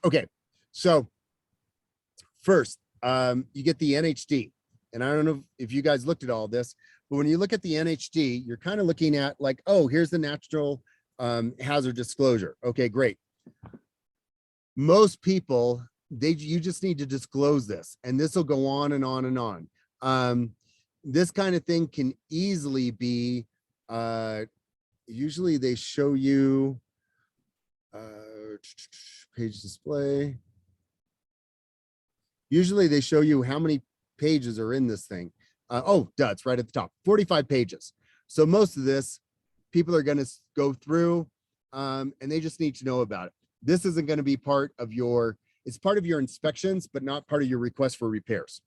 Okay, so first, you get the NHD. And I don't know if you guys looked at all this, but when you look at the NHD, you're kind of looking at like, oh, here's the natural hazard disclosure. Okay, great. Most people, you just need to disclose this, and this will go on and on and on. This kind of thing can easily be, usually they show you page display. Usually they show you how many pages are in this thing. It's right at the top, 45 pages. So most of this, people are going to go through, and they just need to know about it. This isn't going to be part of your, it's part of your inspections, but not part of your request for repairs.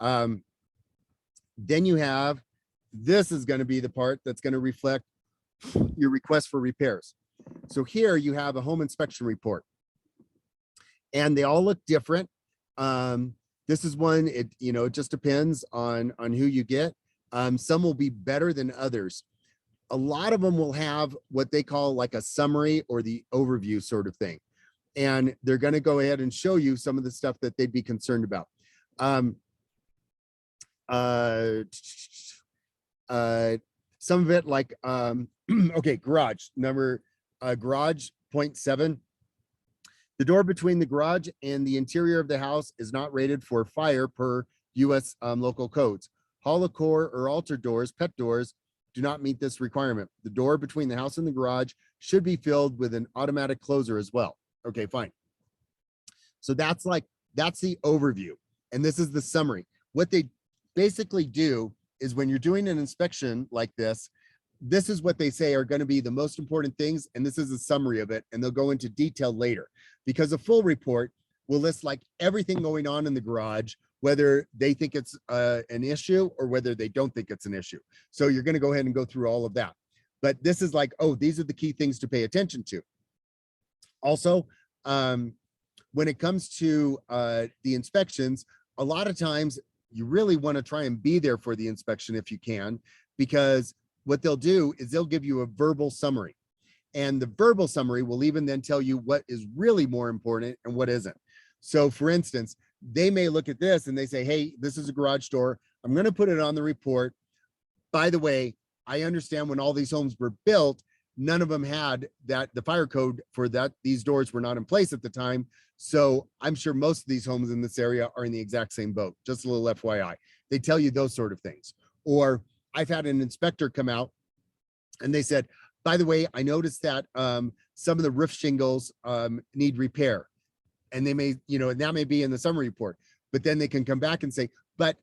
Then you have, this is going to be the part that's going to reflect your request for repairs. So here you have a home inspection report, and they all look different. This is one, it just depends on who you get. Some will be better than others. A lot of them will have what they call like a summary or the overview sort of thing. And they're going to go ahead and show you some of the stuff that they'd be concerned about. Some of it like, okay, garage 0.7. The door between the garage and the interior of the house is not rated for fire per US local codes. Hollow core or altered doors, pet doors, do not meet this requirement. The door between the house and the garage should be filled with an automatic closer as well. Okay, fine. So that's the overview. And this is the summary. What they basically do is when you're doing an inspection like this, this is what they say are going to be the most important things. And this is a summary of it. And they'll go into detail later, because a full report will list like everything going on in the garage, whether they think it's an issue or whether they don't think it's an issue. So you're going to go ahead and go through all of that. But this is like, oh, these are the key things to pay attention to. Also, when it comes to the inspections, a lot of times you really want to try and be there for the inspection if you can, because what they'll do is they'll give you a verbal summary. And the verbal summary will even then tell you what is really more important and what isn't. So for instance, they may look at this and they say, hey, this is a garage door. I'm going to put it on the report. By the way, I understand when all these homes were built, none of them had that, the fire code for that, these doors were not in place at the time. So I'm sure most of these homes in this area are in the exact same boat. Just a little FYI. They tell you those sort of things. Or I've had an inspector come out and they said, by the way, I noticed that some of the roof shingles need repair. And they may, and that may be in the summary report, but then they can come back and say, but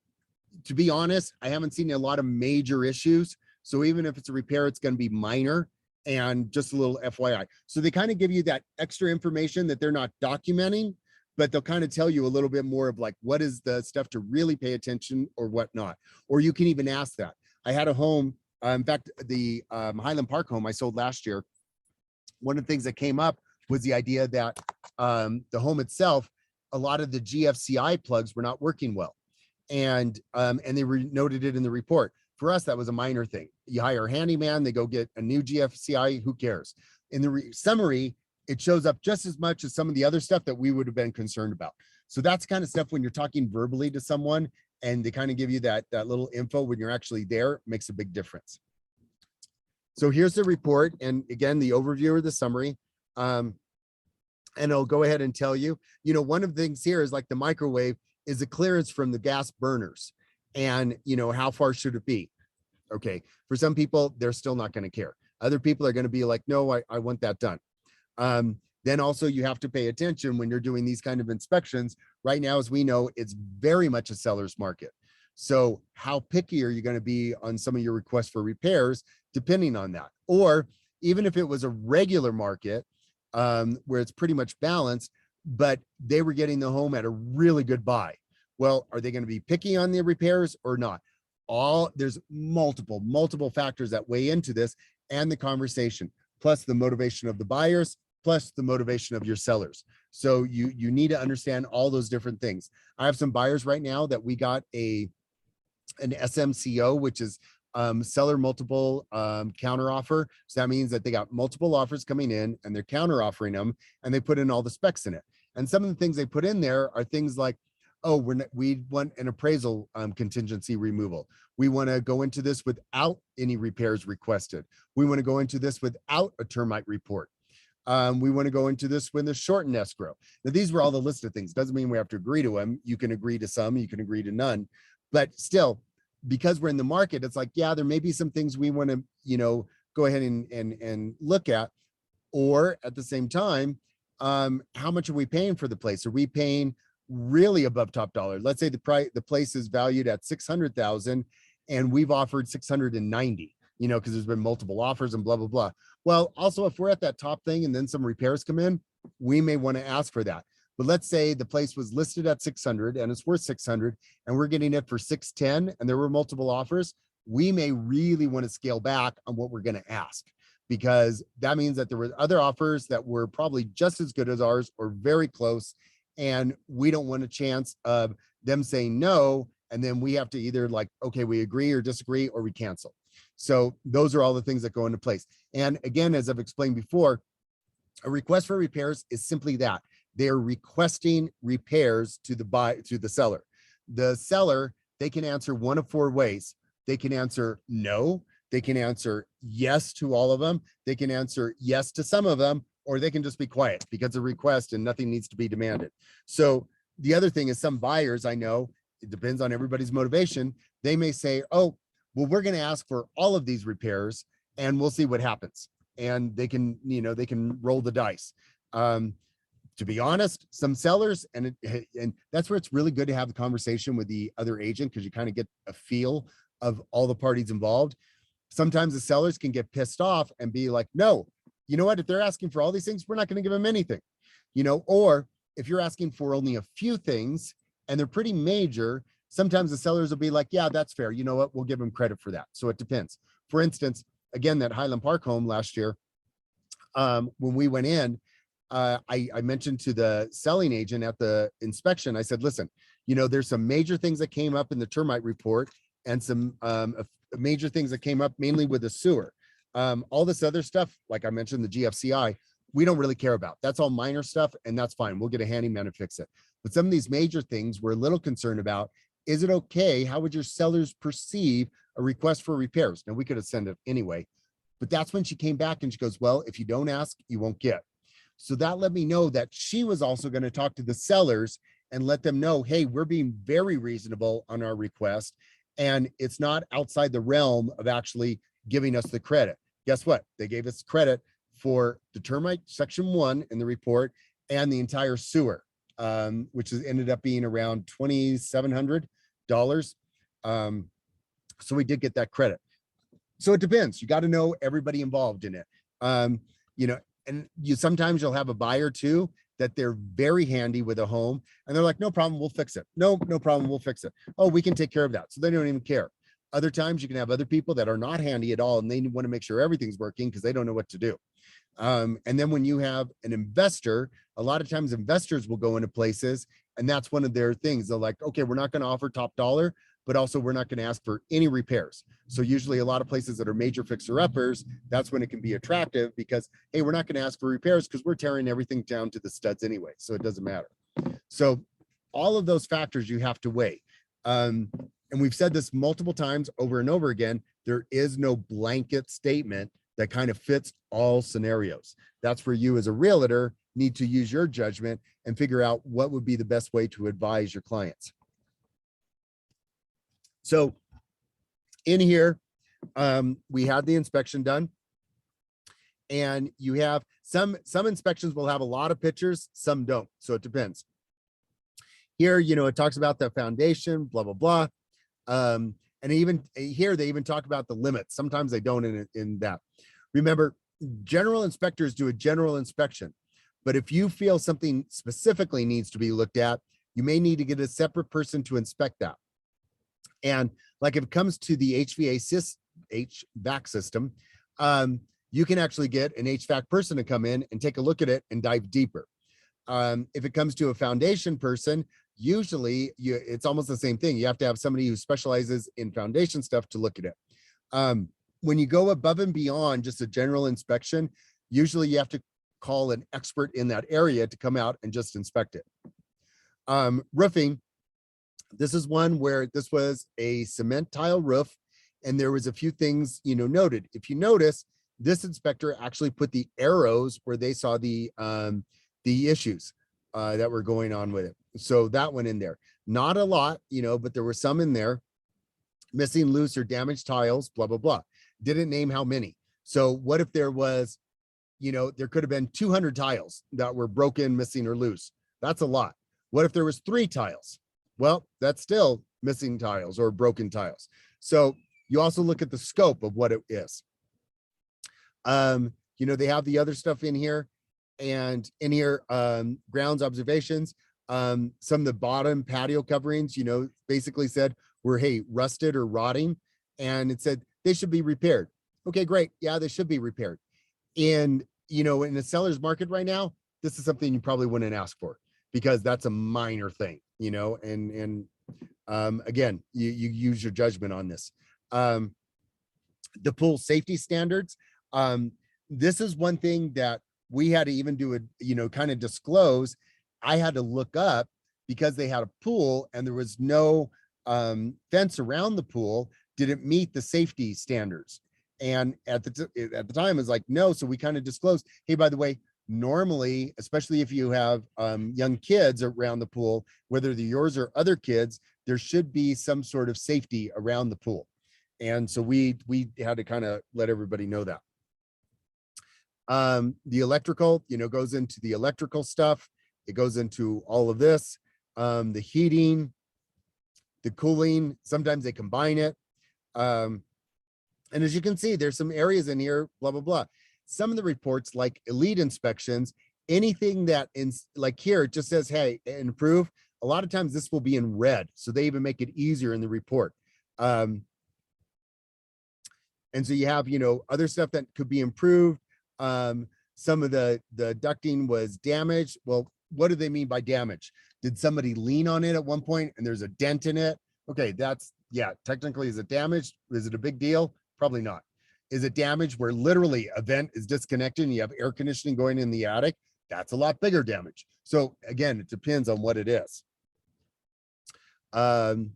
to be honest, I haven't seen a lot of major issues. So even if it's a repair, it's going to be minor and just a little FYI. So they kind of give you that extra information that they're not documenting, but they'll kind of tell you a little bit more of like, what is the stuff to really pay attention or whatnot. Or you can even ask that. I had a home, in fact, the Highland Park home I sold last year. One of the things that came up was the idea that the home itself, a lot of the GFCI plugs were not working well. And they noted it in the report. For us, that was a minor thing. You hire a handyman, they go get a new GFCI, who cares? In the summary, it shows up just as much as some of the other stuff that we would have been concerned about. So that's kind of stuff when you're talking verbally to someone and they kind of give you that little info when you're actually there, makes a big difference. So here's the report. And again, the overview or the summary. And it'll go ahead and tell you, one of the things here is like the microwave is the clearance from the gas burners. And, how far should it be? Okay. For some people, they're still not going to care. Other people are going to be like, no, I want that done. Then also you have to pay attention when you're doing these kind of inspections. Right now, as we know, it's very much a seller's market. So how picky are you going to be on some of your requests for repairs, depending on that? Or even if it was a regular market, where it's pretty much balanced, but they were getting the home at a really good buy. Well, are they going to be picky on the repairs or not? There's multiple factors that weigh into this, and the conversation, plus the motivation of the buyers, plus the motivation of your sellers. So you need to understand all those different things. I have some buyers right now that we got an SMCO, which is seller multiple counter offer. So that means that they got multiple offers coming in and they're counter offering them, and they put in all the specs in it. And some of the things they put in there are things like, oh, we want an appraisal contingency removal. We want to go into this without any repairs requested. We want to go into this without a termite report. We want to go into this when there's shortened escrow. Now, these were all the list of things. Doesn't mean we have to agree to them. You can agree to some, you can agree to none. But still, because we're in the market, it's like, yeah, there may be some things we want to, go ahead and look at. Or at the same time, how much are we paying for the place? Are we paying really above top dollar? Let's say the place is valued at 600,000 and we've offered 690, because there's been multiple offers and blah, blah, blah. Well, also, if we're at that top thing and then some repairs come in, we may want to ask for that. But let's say the place was listed at 600 and it's worth 600 and we're getting it for 610 and there were multiple offers. We may really want to scale back on what we're going to ask, because that means that there were other offers that were probably just as good as ours or very close. And we don't want a chance of them saying no. And then we have to either like, okay, we agree or disagree, or we cancel. So those are all the things that go into place. And again, as I've explained before, a request for repairs is simply that. They're requesting repairs to the seller. The seller, they can answer one of four ways. They can answer no, they can answer yes to all of them, they can answer yes to some of them, or they can just be quiet because it's a request and nothing needs to be demanded. So the other thing is, some buyers, I know, it depends on everybody's motivation, they may say, oh, well, we're going to ask for all of these repairs and we'll see what happens. And they can, they can roll the dice. To be honest, some sellers, and that's where it's really good to have the conversation with the other agent, because you kind of get a feel of all the parties involved. Sometimes the sellers can get pissed off and be like, no, you know what, if they're asking for all these things, we're not going to give them anything, or if you're asking for only a few things and they're pretty major, sometimes the sellers will be like, yeah, that's fair. You know what, we'll give them credit for that. So it depends. For instance, again, that Highland Park home last year, when we went in, I mentioned to the selling agent at the inspection, I said, listen, there's some major things that came up in the termite report and some major things that came up mainly with the sewer. All this other stuff, like I mentioned, the GFCI, we don't really care about. That's all minor stuff, and that's fine. We'll get a handyman to fix it. But some of these major things we're a little concerned about. Is it okay? How would your sellers perceive a request for repairs? Now, we could have sent it anyway, but that's when she came back and she goes, well, if you don't ask, you won't get. So that let me know that she was also going to talk to the sellers and let them know, hey, we're being very reasonable on our request, and it's not outside the realm of actually giving us the credit. Guess what? They gave us credit for the termite section 1 in the report and the entire sewer, which ended up being around $2,700. So we did get that credit. So it depends. You got to know everybody involved in it. And sometimes you'll have a buyer too that they're very handy with a home and they're like, no problem, we'll fix it. No problem, we'll fix it. Oh, we can take care of that. So they don't even care. Other times you can have other people that are not handy at all and they want to make sure everything's working because they don't know what to do. And then when you have an investor, a lot of times investors will go into places and that's one of their things. They're like, okay, we're not going to offer top dollar, but also we're not going to ask for any repairs. So usually a lot of places that are major fixer-uppers, that's when it can be attractive because, hey, we're not going to ask for repairs because we're tearing everything down to the studs anyway. So it doesn't matter. So all of those factors you have to weigh. And we've said this multiple times over and over again, there is no blanket statement that kind of fits all scenarios. That's where you as a realtor need to use your judgment and figure out what would be the best way to advise your clients. So in here, we had the inspection done, and you have some inspections will have a lot of pictures, some don't. So it depends. Here, it talks about the foundation, blah, blah, blah. And even here, they even talk about the limits. Sometimes they don't in that. Remember, general inspectors do a general inspection, but if you feel something specifically needs to be looked at, you may need to get a separate person to inspect that. And like if it comes to the HVAC system, you can actually get an HVAC person to come in and take a look at it and dive deeper. If it comes to a foundation person, usually it's almost the same thing. You have to have somebody who specializes in foundation stuff to look at it. When you go above and beyond just a general inspection, usually you have to call an expert in that area to come out and just inspect it. Roofing. This is one where this was a cement tile roof, and there was a few things, noted. If you notice, this inspector actually put the arrows where they saw the issues that were going on with it. So that went in there. Not a lot, but there were some in there. Missing, loose, or damaged tiles, blah, blah, blah. Didn't name how many. So what if there was, there could have been 200 tiles that were broken, missing, or loose. That's a lot. What if there was 3 tiles? Well, that's still missing tiles or broken tiles. So you also look at the scope of what it is. They have the other stuff in here, and in here, grounds observations. Some of the bottom patio coverings, basically said were, hey, rusted or rotting. And it said they should be repaired. Okay, great. Yeah, they should be repaired. And, in the seller's market right now, this is something you probably wouldn't ask for, because that's a minor thing, and again, you use your judgment on this. The pool safety standards. This is one thing that we had to even do a, kind of disclose. I had to look up, because they had a pool and there was no fence around the pool, didn't meet the safety standards. And at the time, it was like, no. So we kind of disclosed, hey, by the way, normally, especially if you have young kids around the pool, whether they're yours or other kids, there should be some sort of safety around the pool. And so we had to kind of let everybody know that. The electrical, goes into the electrical stuff. It goes into all of this, the heating, the cooling. Sometimes they combine it. And as you can see, there's some areas in here, blah, blah, blah. Some of the reports, like elite inspections, anything that like here, it just says, hey, improve. A lot of times this will be in red. So they even make it easier in the report. And so you have, other stuff that could be improved. Some of the ducting was damaged. Well, what do they mean by damage? Did somebody lean on it at one point and there's a dent in it? Okay, yeah, technically, is it damaged? Is it a big deal? Probably not. Is it damaged where literally a vent is disconnected and you have air conditioning going in the attic? That's a lot bigger damage. So again, it depends on what it is. The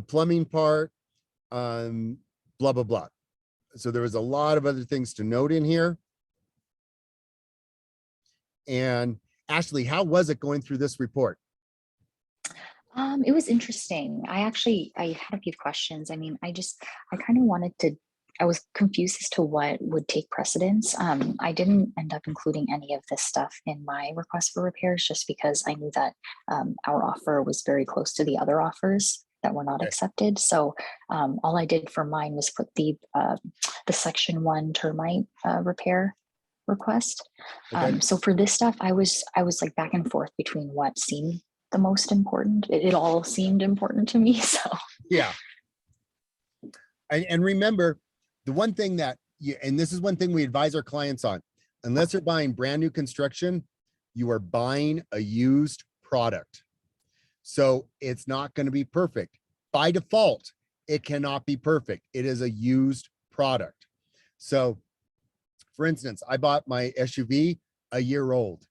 plumbing part, blah, blah, blah. So there was a lot of other things to note in here. And Ashley, how was it going through this report? It was interesting. I had a few questions. I mean, I kind of wanted to, I was confused as to what would take precedence. I didn't end up including any of this stuff in my request for repairs, just because I knew that our offer was very close to the other offers that were not accepted. So all I did for mine was put the section 1 termite repair request. So for this stuff, I was like back and forth between what seemed the most important. It all seemed important to me. So yeah. And remember, the one thing that and this is one thing we advise our clients on, unless you're buying brand new construction, you are buying a used product. So it's not going to be perfect. By default, it cannot be perfect. It is a used product. So for instance, I bought my SUV a year old,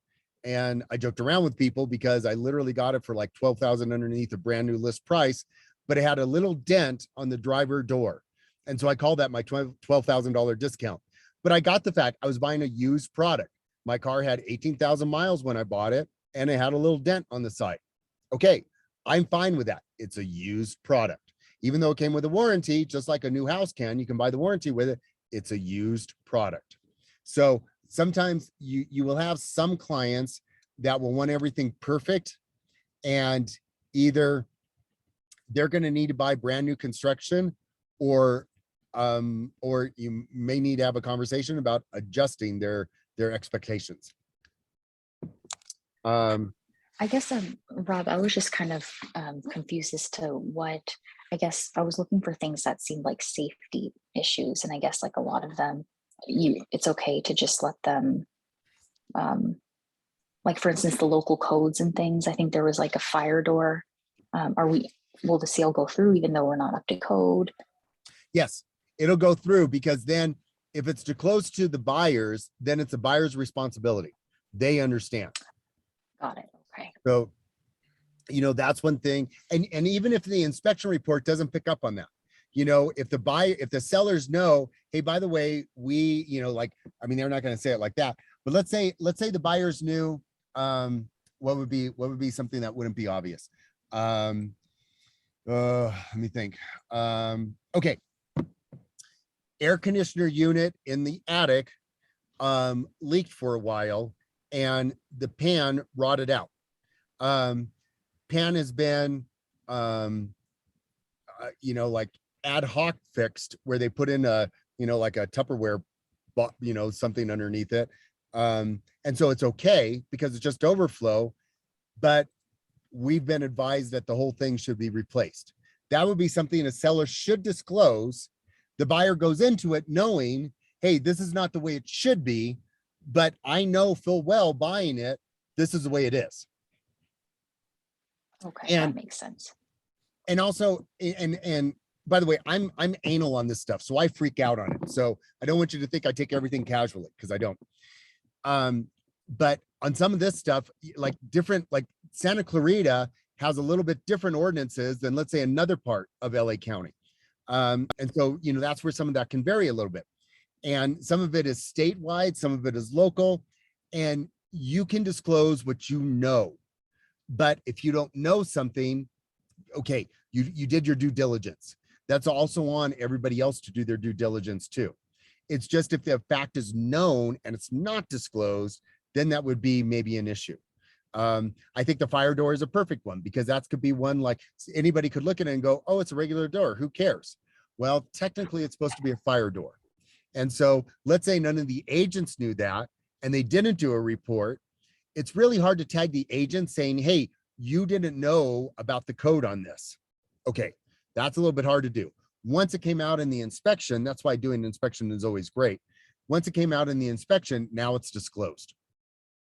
and I joked around with people because I literally got it for like $12,000 underneath a brand new list price, but it had a little dent on the driver door. And so I called that my $12,000 discount. But I got the fact I was buying a used product. My car had 18,000 miles when I bought it, and it had a little dent on the side. Okay, I'm fine with that. It's a used product. Even though it came with a warranty, just like a new house can, you can buy the warranty with it. It's a used product. So sometimes you will have some clients that will want everything perfect, and either they're going to need to buy brand new construction, or you may need to have a conversation about adjusting their expectations. I guess, Rob, I was just kind of confused as to what, I guess I was looking for things that seemed like safety issues. And I guess like a lot of them, it's okay to just let them, like for instance, the local codes and things. I think there was like a fire door. Will the sale go through even though we're not up to code? Yes, it'll go through, because then If it's disclosed to the buyers, then it's the buyer's responsibility. They understand. Got it. Okay. So, that's one thing. And even if the inspection report doesn't pick up on that, if the sellers know, hey, by the way, we, they're not going to say it like that, but let's say the buyers knew, what would be something that wouldn't be obvious? Let me think. Okay. Air conditioner unit in the attic leaked for a while and the pan rotted out. Pan has been like ad hoc fixed where they put in a like a Tupperware something underneath it, and so it's okay because it's just overflow, but we've been advised that the whole thing should be replaced. That would be something a seller should disclose. The buyer goes into it knowing, hey, this is not the way it should be, but I know full well buying it, this is the way it is. Okay, that makes sense. And also, and by the way, I'm anal on this stuff, so I freak out on it. So I don't want you to think I take everything casually, because I don't. But on some of this stuff, like Santa Clarita has a little bit different ordinances than, let's say, another part of LA County. And so, that's where some of that can vary a little bit. And some of it is statewide, some of it is local, and you can disclose what you know. But if you don't know something, okay, you did your due diligence. That's also on everybody else to do their due diligence too. It's just if the fact is known and it's not disclosed, then that would be maybe an issue. I think the fire door is a perfect one, because that could be one like anybody could look at it and go, oh, it's a regular door, who cares? Well, technically it's supposed to be a fire door. And so let's say none of the agents knew that and they didn't do a report. It's really hard to tag the agent saying, hey, you didn't know about the code on this. Okay, that's a little bit hard to do. Once it came out in the inspection, that's why doing an inspection is always great. Once it came out in the inspection, now it's disclosed.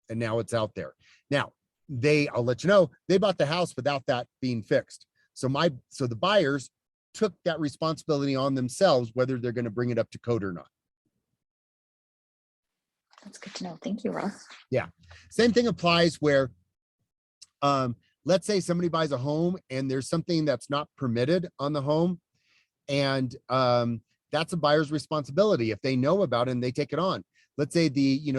And now it's out there. Now, I'll let you know, they bought the house without that being fixed. So the buyers took that responsibility on themselves, whether they're going to bring it up to code or not. That's good to know. Thank you, Ross. Yeah. Same thing applies where, let's say somebody buys a home and there's something that's not permitted on the home. And that's a buyer's responsibility. If they know about it and they take it on, let's say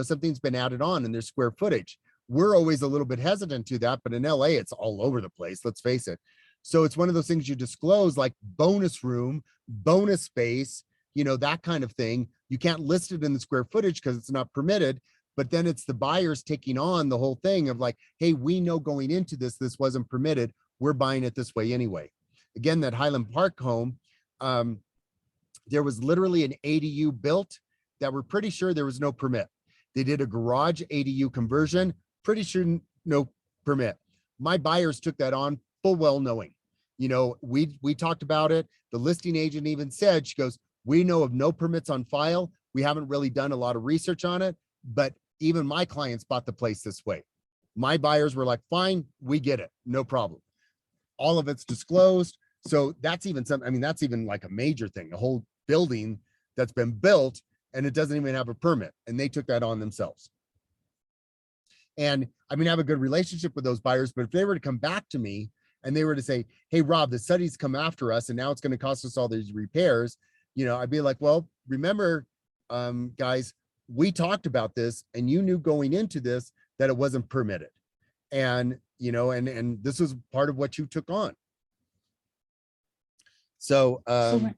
something's been added on and there's square footage. We're always a little bit hesitant to that, but in LA, it's all over the place. Let's face it. So it's one of those things you disclose, like bonus room, bonus space, that kind of thing. You can't list it in the square footage because it's not permitted, but then it's the buyers taking on the whole thing of like, hey, we know going into this wasn't permitted. We're buying it this way anyway. Again, that Highland Park home, there was literally an ADU built that we're pretty sure there was no permit. They did a garage ADU conversion, pretty sure no permit. My buyers took that on full well knowing. We talked about it. The listing agent even said, she goes, we know of no permits on file. We haven't really done a lot of research on it, but even my clients bought the place this way. My buyers were like, fine, we get it, no problem. All of it's disclosed. So that's even something, that's even like a major thing, a whole building that's been built and it doesn't even have a permit, and they took that on themselves. And I have a good relationship with those buyers, but if they were to come back to me and they were to say, hey, Rob, the city's come after us and now it's going to cost us all these repairs, I'd be like, well, remember, guys, we talked about this and you knew going into this that it wasn't permitted. And, and this was part of what you took on. So, oh,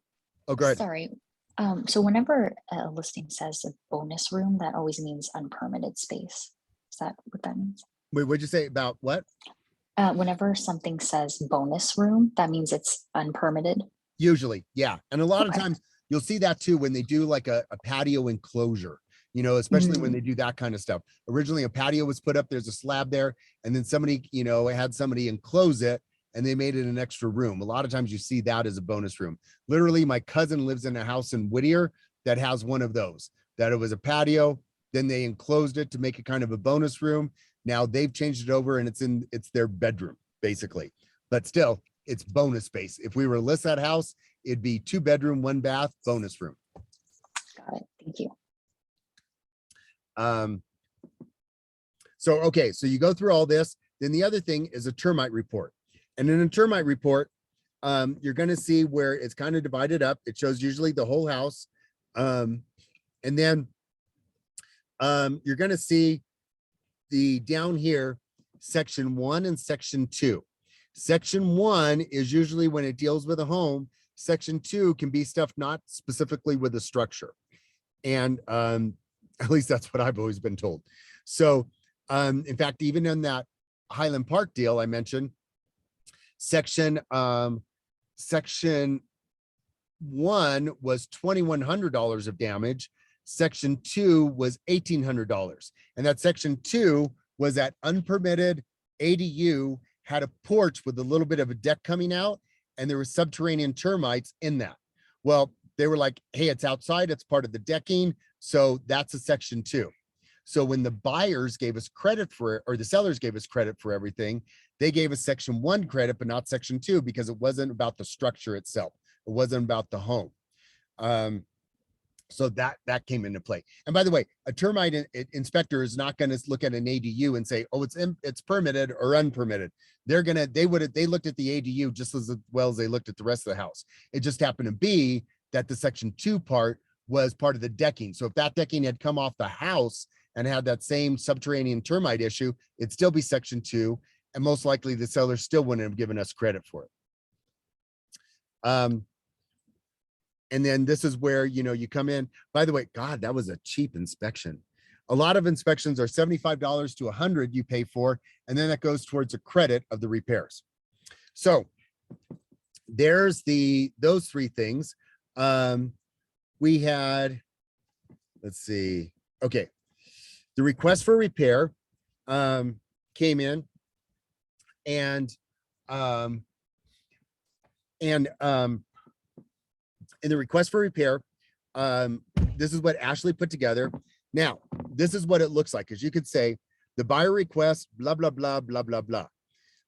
go ahead. Sorry. So whenever a listing says a bonus room, that always means unpermitted space. Is that what that means? Wait, what'd you say about what? Whenever something says bonus room, that means it's unpermitted. Usually, yeah. And a lot of times you'll see that too when they do like a patio enclosure, especially when they do that kind of stuff. Originally, a patio was put up, there's a slab there, and then somebody, had somebody enclose it and they made it an extra room. A lot of times you see that as a bonus room. Literally, my cousin lives in a house in Whittier that has one of those, that it was a patio, then they enclosed it to make it kind of a bonus room. Now they've changed it over and it's their bedroom, basically. But still, it's bonus space. If we were to list that house, it'd be 2 bedroom, 1 bath, bonus room. Got it. Thank you. Okay, so you go through all this. Then the other thing is a termite report. And in a termite report, you're going to see where it's kind of divided up. It shows usually the whole house. And then you're going to see the down here, section 1 and section 2. Section 1 is usually when it deals with a home. Section 2 can be stuff not specifically with the structure. And at least that's what I've always been told. So in fact, even in that Highland Park deal I mentioned, section 1 was $2,100 of damage. Section 2 was $1,800. And that section 2 was that unpermitted ADU, had a porch with a little bit of a deck coming out, and there were subterranean termites in that. Well, they were like, hey, it's outside, it's part of the decking. So that's a section 2. So when the buyers gave us credit for it, or the sellers gave us credit for everything, they gave us section 1 credit, but not section 2, because it wasn't about the structure itself. It wasn't about the home. So that came into play. And by the way, a termite inspector is not going to look at an ADU and say, oh, it's permitted or unpermitted. They looked at the ADU just as well as they looked at the rest of the house. It just happened to be that the section 2 part was part of the decking. So if that decking had come off the house and had that same subterranean termite issue, it'd still be section 2. And most likely the seller still wouldn't have given us credit for it. And then this is where, you come in. By the way, God, that was a cheap inspection. A lot of inspections are $75 to $100 you pay for, and then that goes towards a credit of the repairs. So there's those 3 things. We had, let's see. Okay. The request for repair came in, and in the request for repair, this is what Ashley put together. Now, this is what it looks like. As you could say, the buyer request, blah, blah, blah, blah, blah, blah.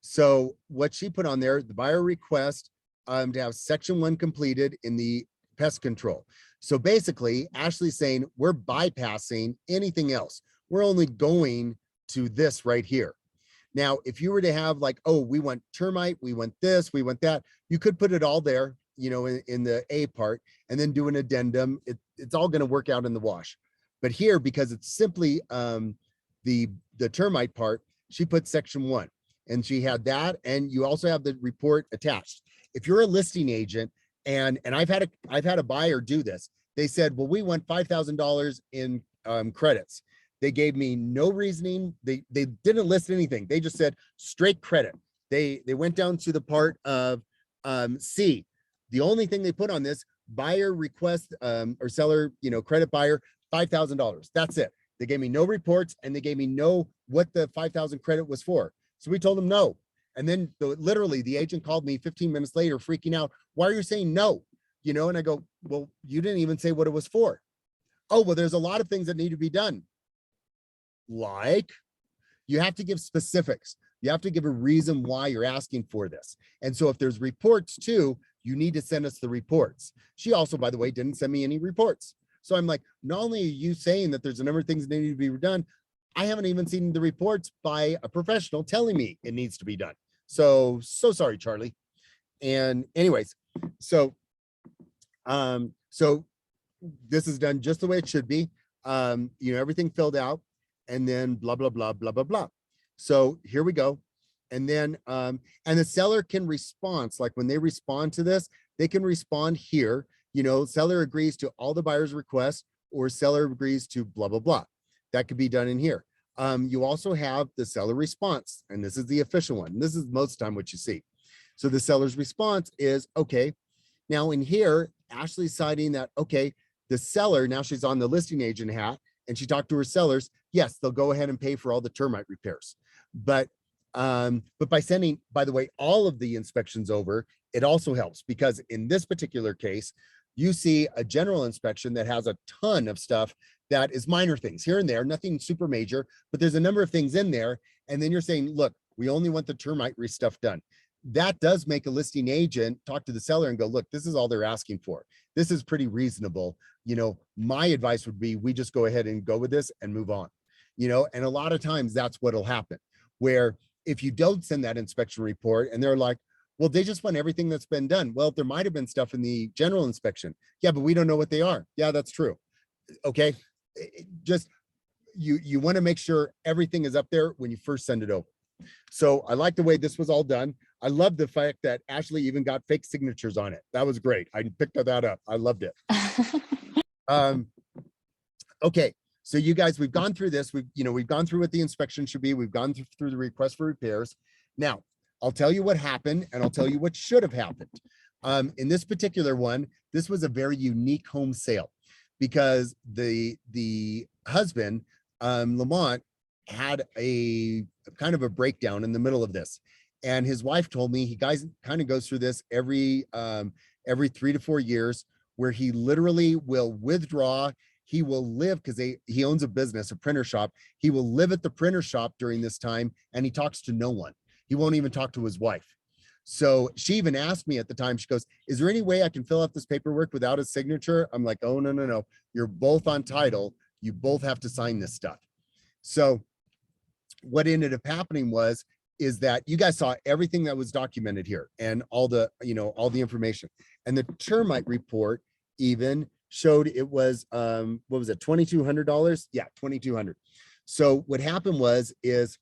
So what she put on there, the buyer request to have section 1 completed in the pest control. So basically, Ashley's saying we're bypassing anything else. We're only going to this right here. Now, if you were to have like, oh, we want termite, we want this, we want that, you could put it all there, in the A part, and then do an addendum. It's all going to work out in the wash. But here, because it's simply the termite part, she put section 1, and she had that, and you also have the report attached. If you're a listing agent, and I've had a buyer do this, they said, well, we want $5,000 in credits. They gave me no reasoning. They didn't list anything. They just said straight credit. They went down to the part of C. The only thing they put on this, buyer request or seller, credit buyer, $5,000. That's it. They gave me no reports, and they gave me no what the 5,000 credit was for. So we told them no. And then literally the agent called me 15 minutes later freaking out. Why are you saying no? And I go, well, you didn't even say what it was for. Oh, well, there's a lot of things that need to be done. Like, you have to give specifics. You have to give a reason why you're asking for this. And so if there's reports too, you need to send us the reports. She also, by the way, didn't send me any reports. So I'm like, not only are you saying that there's a number of things that need to be done, I haven't even seen the reports by a professional telling me it needs to be done. So sorry, Charlie. And anyways, so this is done just the way it should be. Everything filled out, and then blah, blah, blah, blah, blah, blah. So here we go. And then, and the seller can respond. Like when they respond to this, they can respond here, seller agrees to all the buyer's requests, or seller agrees to blah, blah, blah. That could be done in here. You also have the seller response, and this is the official one. This is most of the time what you see. So the seller's response is, okay, now in here, Ashley's citing that, okay, the seller, now she's on the listing agent hat, and she talked to her sellers. Yes, they'll go ahead and pay for all the termite repairs. But by sending, by the way, all of the inspections over, it also helps, because in this particular case, you see a general inspection that has a ton of stuff that is minor things here and there, nothing super major, but there's a number of things in there. And then you're saying, look, we only want the termite stuff done. That does make a listing agent talk to the seller and go, look, this is all they're asking for. this is pretty reasonable. My advice would be, we just go ahead and go with this and move on. And a lot of times that's what'll happen, where if you don't send that inspection report and they're like, well, they just want everything that's been done. Well, there might have been stuff in the general inspection. Yeah, but we don't know what they are. Yeah, that's true. Okay. Just, you want to make sure everything is up there when you first send it over. So I like the way this was all done. I love the fact that Ashley even got fake signatures on it. That was great. I picked that up. I loved it. Okay. So you guys, we've gone through this. We've gone through what the inspection should be. We've gone through the request for repairs. Now, I'll tell you what happened and I'll tell you what should have happened. In this particular one, this was a very unique home sale because the husband, Lamont, had a kind of a breakdown in the middle of this. And his wife told me he kind of goes through this every 3 to 4 years, where he literally will withdraw. He will live, because he owns a business, a printer shop. He will live at the printer shop during this time, and he talks to no one. He won't even talk to his wife. So she even asked me at the time, she goes, is there any way I can fill out this paperwork without his signature? I'm like, oh, no. You're both on title. You both have to sign this stuff. So what ended up happening is that you guys saw everything that was documented here and all the information. And the termite report even showed it was, what was it, $2,200? Yeah, $2,200. So what happened is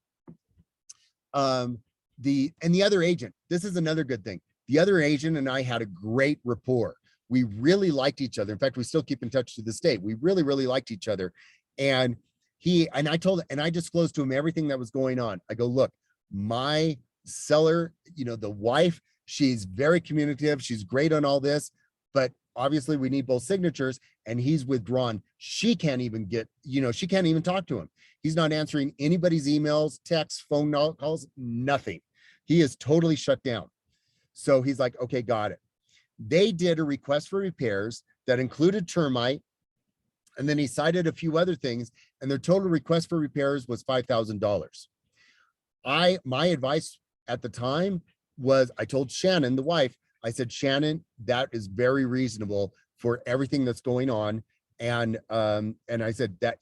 the other agent, this is another good thing. The other agent and I had a great rapport. We really liked each other. In fact, we still keep in touch to this day. We really, really liked each other. And I disclosed to him everything that was going on. I go, look, my seller, the wife, she's very communicative. She's great on all this, but obviously we need both signatures, and he's withdrawn. She can't even she can't even talk to him. He's not answering anybody's emails, texts, phone calls, nothing. He is totally shut down. So he's like, okay, got it. They did a request for repairs that included termite, and then he cited a few other things, and their total request for repairs was $5,000. My advice at the time was, I told Shannon, the wife, I said, Shannon, that is very reasonable for everything that's going on. And I said that,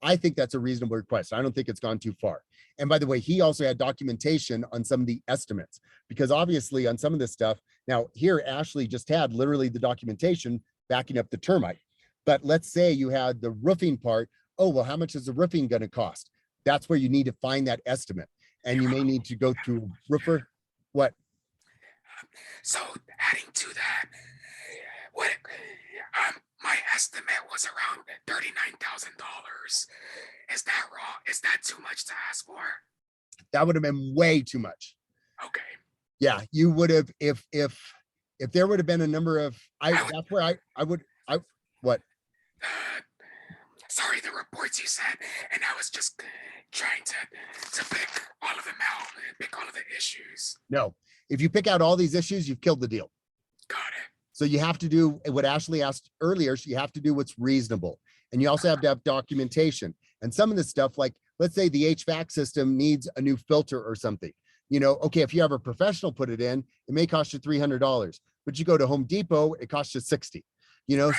I think that's a reasonable request. I don't think it's gone too far. And by the way, he also had documentation on some of the estimates, because obviously on some of this stuff, now here, Ashley just had literally the documentation backing up the termite. But let's say you had the roofing part. Oh, well, how much is the roofing going to cost? That's where you need to find that estimate. And you may need to go through roofer. What? So adding to that, my estimate was around $39,000. Is that wrong? Is that too much to ask for? That would have been way too much. Okay. Yeah, you would have, if there would have been a number of, that's where I would, what? Sorry, the reports you sent, and I was just trying to pick all of them out, pick all of the issues. No, if you pick out all these issues, you've killed the deal. Got it. So you have to do what Ashley asked earlier. You have to do what's reasonable. And you also have to have documentation. And some of this stuff, like, let's say the HVAC system needs a new filter or something. Okay, if you have a professional put it in, it may cost you $300. But you go to Home Depot, it costs you $60.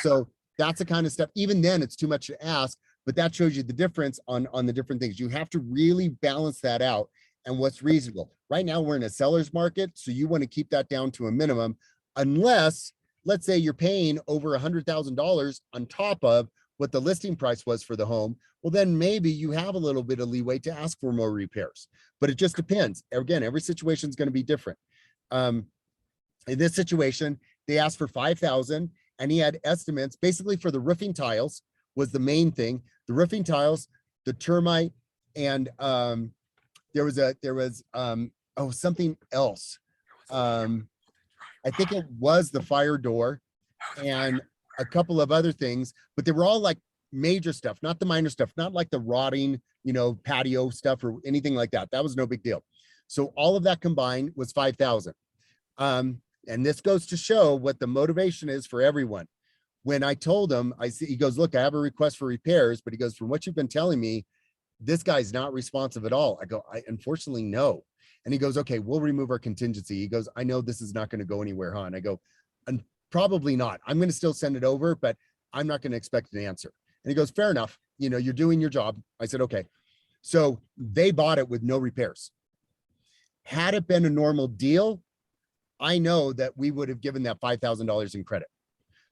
So that's the kind of stuff. Even then, it's too much to ask, but that shows you the difference on the different things. You have to really balance that out and what's reasonable. Right now, we're in a seller's market, so you want to keep that down to a minimum, unless, let's say, you're paying over $100,000 on top of what the listing price was for the home. Well, then maybe you have a little bit of leeway to ask for more repairs, but it just depends. Again, every situation is going to be different. In this situation, they asked for $5,000, and he had estimates basically for the roofing tiles was the main thing. The roofing tiles, the termite, and there was something else. I think it was the fire door and a couple of other things, but they were all like major stuff, not the minor stuff, not like the rotting, patio stuff or anything like that. That was no big deal. So all of that combined was 5,000. And this goes to show what the motivation is for everyone. When I told him, he goes, look, I have a request for repairs, but he goes, from what you've been telling me, this guy's not responsive at all. I go, I unfortunately no. And he goes, okay, we'll remove our contingency. He goes, I know this is not going to go anywhere, huh? And I go, Probably not. I'm going to still send it over, but I'm not going to expect an answer. And he goes, fair enough. You know, you're doing your job. I said, okay. So they bought it with no repairs. Had it been a normal deal, I know that we would have given that $5,000 in credit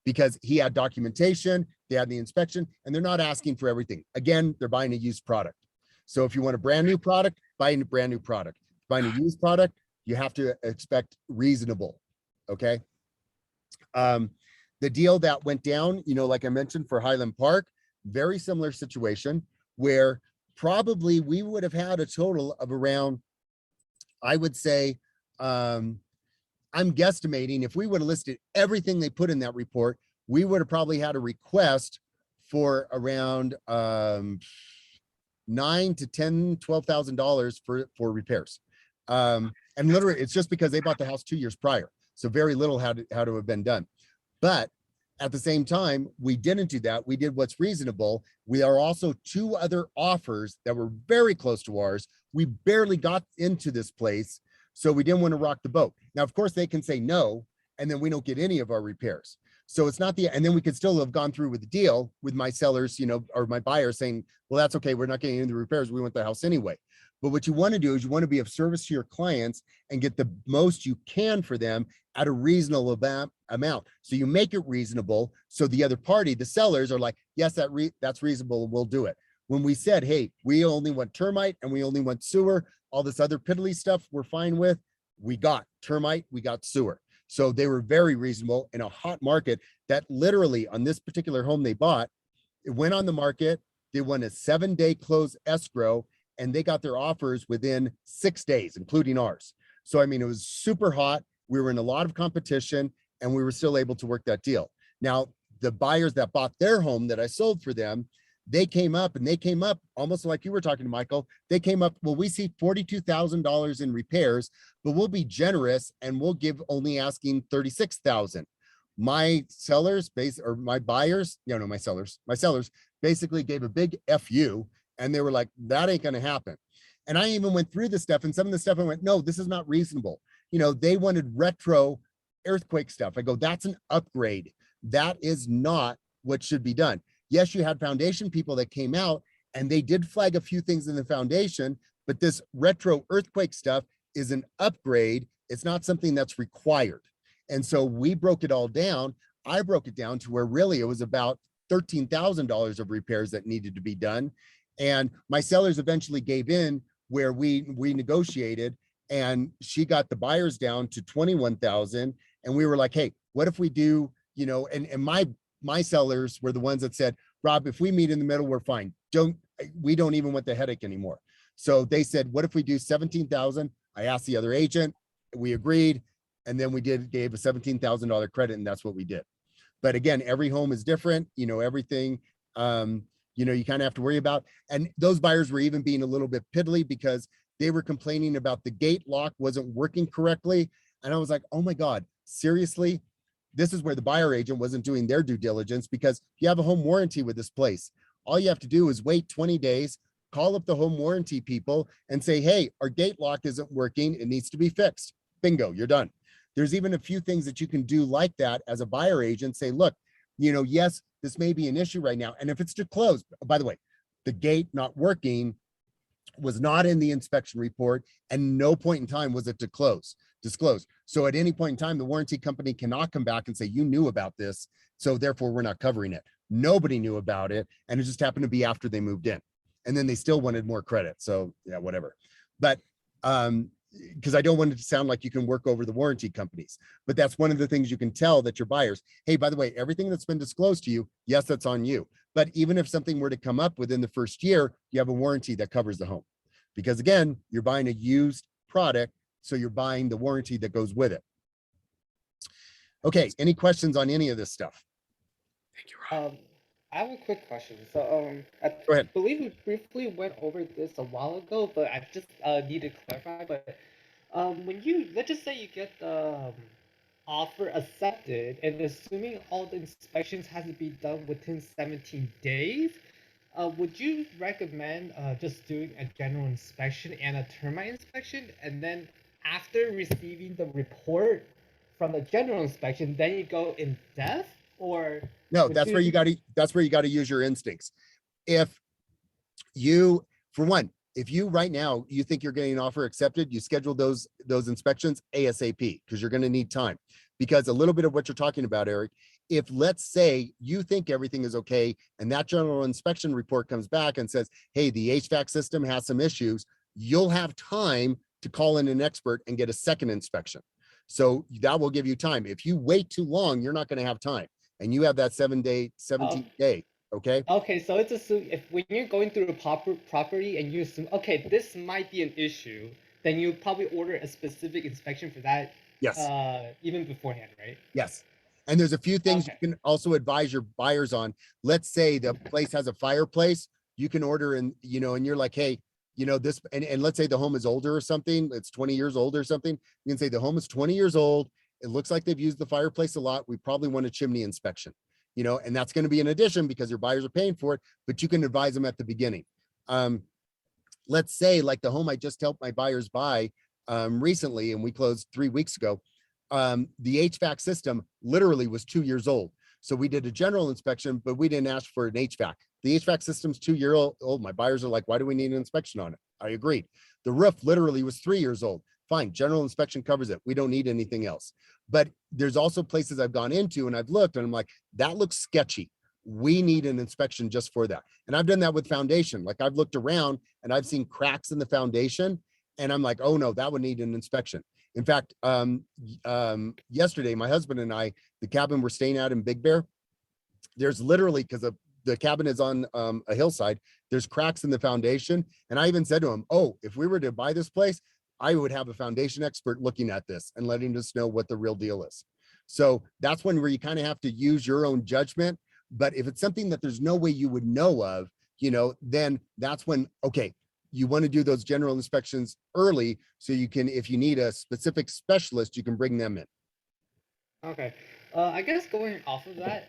because he had documentation, they had the inspection, and they're not asking for everything. Again, they're buying a used product. So if you want a brand new product, buy a brand new product. Buying a used product, you have to expect reasonable. Okay. The deal that went down, you know, like I mentioned for Highland Park, very similar situation where probably we would have had a total of around, I would say, I'm guesstimating if we would have listed everything they put in that report, we would have probably had a request for around $9,000 to $12,000 for repairs. And literally, it's just because they bought the house 2 years prior, so very little had to have been done. But at the same time, we didn't do that. We did what's reasonable. We are also 2 other offers that were very close to ours. We barely got into this place, so we didn't want to rock the boat. Now, of course, they can say no, and then we don't get any of our repairs. So it's not and then we could still have gone through with the deal with my sellers, you know, or my buyers saying, well, that's okay. We're not getting into the repairs. We want the house anyway. But what you want to do is you want to be of service to your clients and get the most you can for them at a reasonable amount. So you make it reasonable. So the other party, the sellers, are like, yes, that's reasonable. We'll do it. When we said, hey, we only want termite and we only want sewer, all this other piddly stuff we're fine with, we got termite, we got sewer. So they were very reasonable in a hot market that literally on this particular home they bought, it went on the market. They won a 7-day close escrow and they got their offers within 6 days, including ours. So, I mean, it was super hot. We were in a lot of competition and we were still able to work that deal. Now, the buyers that bought their home that I sold for them, they came up almost like you were talking to Michael. They came up, well, we see $42,000 in repairs, but we'll be generous and we'll give only asking $36,000. My sellers my sellers basically gave a big FU and they were like, that ain't going to happen. And I even went through the stuff and some of the stuff I went, no, this is not reasonable. You know, they wanted retro earthquake stuff. I go, that's an upgrade. That is not what should be done. Yes, you had foundation people that came out and they did flag a few things in the foundation, but this retro earthquake stuff is an upgrade. It's not something that's required. And so we broke it all down. I broke it down to where really it was about $13,000 of repairs that needed to be done. And my sellers eventually gave in where we negotiated and she got the buyers down to 21,000. And we were like, hey, what if we do, you know, and my sellers were the ones that said, Rob, if we meet in the middle, we're fine. We don't even want the headache anymore. So they said, what if we do 17,000? I asked the other agent, we agreed. And then we gave a $17,000 credit and that's what we did. But again, every home is different, you know, everything, you know, you kind of have to worry about. And those buyers were even being a little bit piddly because they were complaining about the gate lock wasn't working correctly. And I was like, oh my God, seriously? This is where the buyer agent wasn't doing their due diligence because you have a home warranty with this place. All you have to do is wait 20 days, call up the home warranty people and say, hey, our gate lock isn't working. It needs to be fixed. Bingo, you're done. There's even a few things that you can do like that as a buyer agent. Say, look, you know, yes, this may be an issue right now. And if it's to close, by the way, the gate not working was not in the inspection report and no point in time was it disclosed. So at any point in time, the warranty company cannot come back and say, you knew about this, so therefore we're not covering it. Nobody knew about it. And it just happened to be after they moved in. And then they still wanted more credit. So yeah, whatever. But because I don't want it to sound like you can work over the warranty companies, but that's one of the things you can tell that your buyers, hey, by the way, everything that's been disclosed to you, yes, that's on you. But even if something were to come up within the first year, you have a warranty that covers the home. Because again, you're buying a used product, so you're buying the warranty that goes with it. Okay, any questions on any of this stuff? Thank you, Rob. I have a quick question. So, I Go ahead. believe we briefly went over this a while ago, but I just need to clarify. But when let's just say you get the offer accepted, and assuming all the inspections has to be done within 17 days, would you recommend just doing a general inspection and a termite inspection, and then after receiving the report from the general inspection, then you go in depth, or No, would that's where you got to, use your instincts. If you, for one, if you right now, you think you're getting an offer accepted, you schedule those inspections ASAP, because you're going to need time. Because a little bit of what you're talking about, Eric, if let's say you think everything is okay and that general inspection report comes back and says, hey, the HVAC system has some issues, you'll have time to call in an expert and get a second inspection. So that will give you time. If you wait too long, you're not going to have time. And you have that 17 day. Okay. Okay, so it's assume if when you're going through a property and you assume, okay, this might be an issue, then you probably order a specific inspection for that, Yes. even beforehand, right? Yes. And there's a few things Okay. you can also advise your buyers on. Let's say the place has a fireplace, you can order and, and you're like, hey, this, and let's say the home is older or something, it's 20 years old or something. You can say the home is 20 years old. It looks like they've used the fireplace a lot. We probably want a chimney inspection, and that's going to be an addition because your buyers are paying for it, but you can advise them at the beginning. Let's say like the home I just helped my buyers buy recently, and we closed 3 weeks ago. The HVAC system literally was 2 years old. So we did a general inspection, but we didn't ask for an HVAC. The HVAC system's 2 year old. My buyers are like, why do we need an inspection on it? I agreed. The roof literally was 3 years old. Fine, general inspection covers it. We don't need anything else. But there's also places I've gone into and I've looked and I'm like, that looks sketchy. We need an inspection just for that. And I've done that with foundation. Like I've looked around and I've seen cracks in the foundation and I'm like, oh no, that would need an inspection. In fact, yesterday, my husband and I, the cabin we're staying at in Big Bear, there's literally, because the cabin is on a hillside, there's cracks in the foundation. And I even said to him, oh, if we were to buy this place, I would have a foundation expert looking at this and letting us know what the real deal is. So that's when where you kind of have to use your own judgment. But if it's something that there's no way you would know of, then that's when, okay, you want to do those general inspections early so you can, if you need a specific specialist, you can bring them in. Okay. I guess going off of that,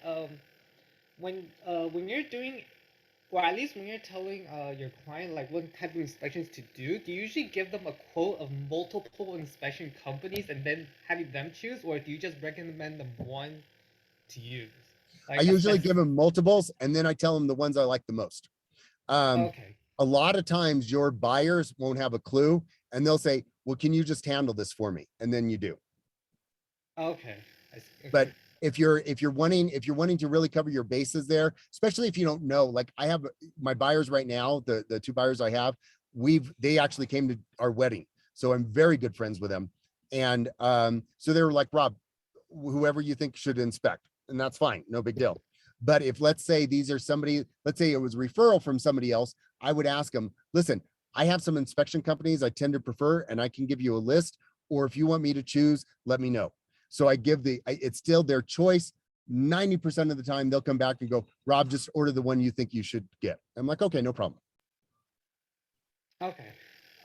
when you're doing, or at least when you're telling your client like what type of inspections to do you usually give them a quote of multiple inspection companies and then having them choose, or do you just recommend them one to use? I usually give them multiples and then I tell them the ones I like the most. Okay. A lot of times your buyers won't have a clue and they'll say, well, can you just handle this for me? And then you do. Okay. I see. Okay. But if you're wanting to really cover your bases there, especially if you don't know, like I have my buyers right now, the 2 buyers I have, they actually came to our wedding. So I'm very good friends with them. And so they were like, Rob, whoever you think should inspect, and that's fine, no big deal. But if let's say these are somebody, let's say it was a referral from somebody else, I would ask them, listen, I have some inspection companies I tend to prefer and I can give you a list, or if you want me to choose, let me know. So I give it's still their choice. 90% of the time they'll come back and go, Rob, just order the one you think you should get. I'm like, okay, no problem. Okay.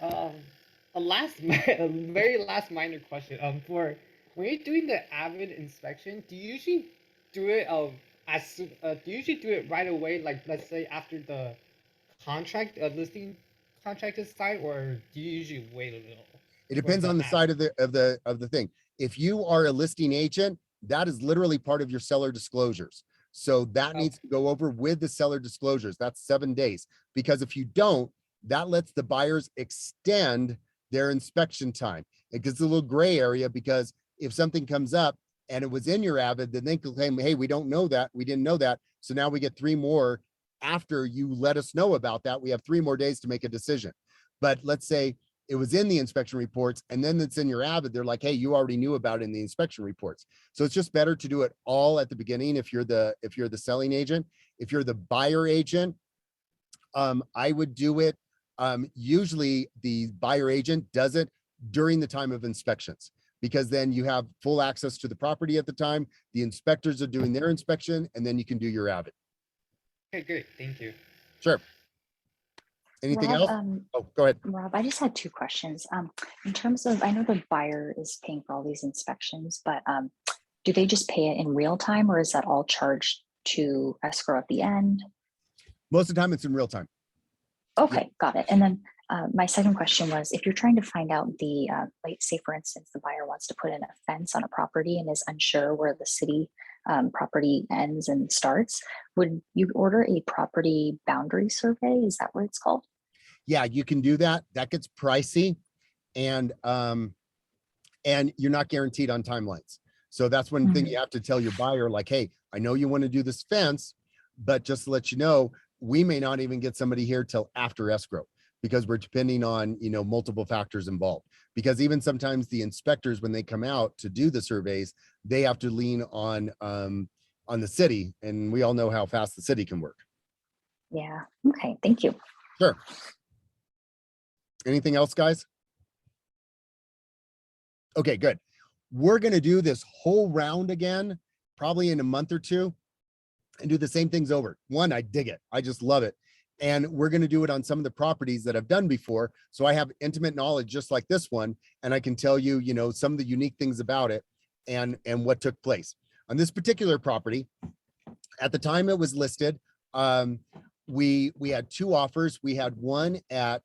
A very last minor question. For when you're doing the Avid inspection, do you usually do it do you usually do it right away? Like let's say after the listing contract is signed, or do you usually wait a little? It depends on the side of the thing. If you are a listing agent, that is literally part of your seller disclosures. So that needs to go over with the seller disclosures. That's 7 days. Because if you don't, that lets the buyers extend their inspection time. It gets a little gray area because if something comes up and it was in your Avid, then they can claim, hey, we don't know that. We didn't know that. So now we get 3 more after you let us know about that. We have 3 more days to make a decision. But let's say it was in the inspection reports and then it's in your Avid, they're like, hey, you already knew about it in the inspection reports. So it's just better to do it all at the beginning if you're the selling agent. If you're the buyer agent, I would do it. Usually the buyer agent does it during the time of inspections, because then you have full access to the property at the time. The inspectors are doing their inspection and then you can do your Avid. Okay, great. Thank you. Sure. Anything Rob, else? Oh, go ahead. Rob, I just had 2 questions. In terms of, I know the buyer is paying for all these inspections, but do they just pay it in real time, or is that all charged to escrow at the end? Most of the time it's in real time. Okay, got it. And then My second question was, if you're trying to find out the, like, say for instance, the buyer wants to put in a fence on a property and is unsure where the city property ends and starts, would you order a property boundary survey? Is that what it's called? Yeah, you can do that. That gets pricey, and you're not guaranteed on timelines. So that's one thing you have to tell your buyer, like, hey, I know you want to do this fence, but just to let you know, we may not even get somebody here till after escrow, because we're depending on, you know, multiple factors involved. Because even sometimes the inspectors, when they come out to do the surveys, they have to lean on the city, and we all know how fast the city can work. Yeah. Okay. Thank you. Sure. Anything else, guys? Okay, good. We're going to do this whole round again, probably in a month or two, and do the same things over. One, I dig it. I just love it. And we're going to do it on some of the properties that I've done before. So I have intimate knowledge, just like this one. And I can tell you, you know, some of the unique things about it and what took place on this particular property. At the time it was listed, we had two offers. We had one at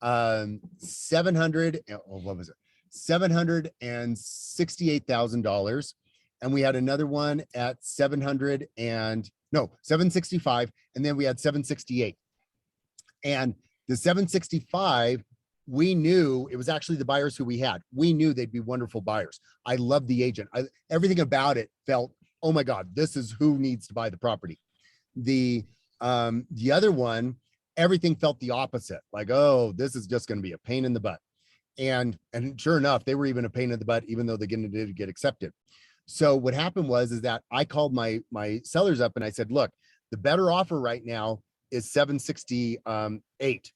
700, what was it? $768,000. And we had another one at 765. And then we had 768. And the 765, we knew it was actually the buyers who we had. We knew they'd be wonderful buyers. I love the agent. Everything about it felt, oh my God, this is who needs to buy the property. The other one, everything felt the opposite. Like, oh, this is just going to be a pain in the butt. And sure enough, they were even a pain in the butt, even though they did get accepted. So what happened was that I called my sellers up and I said, look, the better offer right now is 768,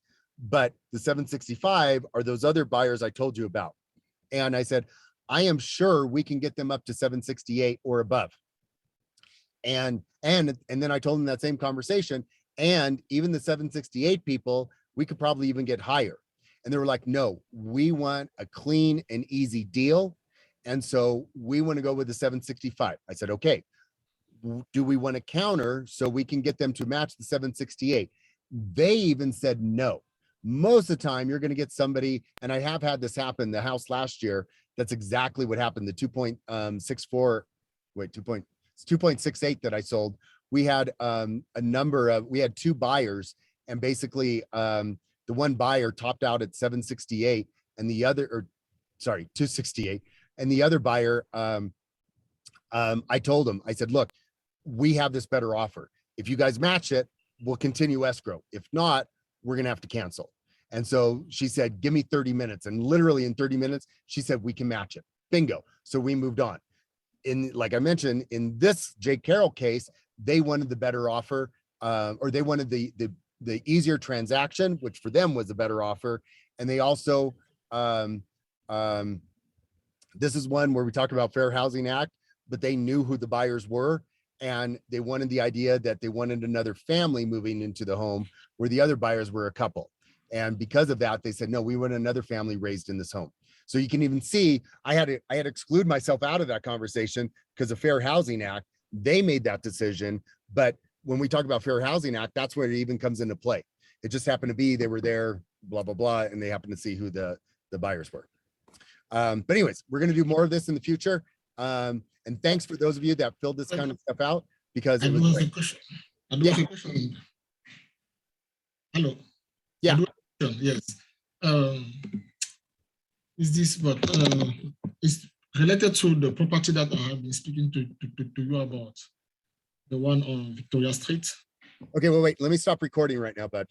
but the 765 are those other buyers I told you about. And I said, I am sure we can get them up to 768 or above. And then I told them that same conversation, and even the 768 people, we could probably even get higher. And they were like, no, we want a clean and easy deal. And so we want to go with the 765. I said, okay, do we want to counter so we can get them to match the 768? They even said no. Most of the time you're going to get somebody, and I have had this happen, the house last year, that's exactly what happened. The 2.68 that I sold. We had we had two buyers, and basically the one buyer topped out at 768 and the other, 268. And the other buyer, I told him, I said, look, we have this better offer. If you guys match it, we'll continue escrow. If not, we're going to have to cancel. And so she said, give me 30 minutes. And literally in 30 minutes, she said, we can match it. Bingo. So we moved on. Like I mentioned, in this Jake Carroll case, they wanted the better offer, or they wanted the easier transaction, which for them was a better offer. And they also, this is one where we talked about Fair Housing Act, but they knew who the buyers were. And they wanted the idea that they wanted another family moving into the home, where the other buyers were a couple. And because of that, they said, no, we want another family raised in this home. So you can even see, I had to exclude myself out of that conversation because of Fair Housing Act. They made that decision. But when we talk about Fair Housing Act, that's where it even comes into play. It just happened to be, they were there, blah, blah, blah. And they happened to see who the buyers were. But anyways, we're going to do more of this in the future. And thanks for those of you that filled this kind of stuff out, because it was great. I do have a question. Hello. Yeah. Yes. Is this, but it's related to the property that I have been speaking to you about, the one on Victoria Street. Okay, well, wait, let me stop recording right now, bud.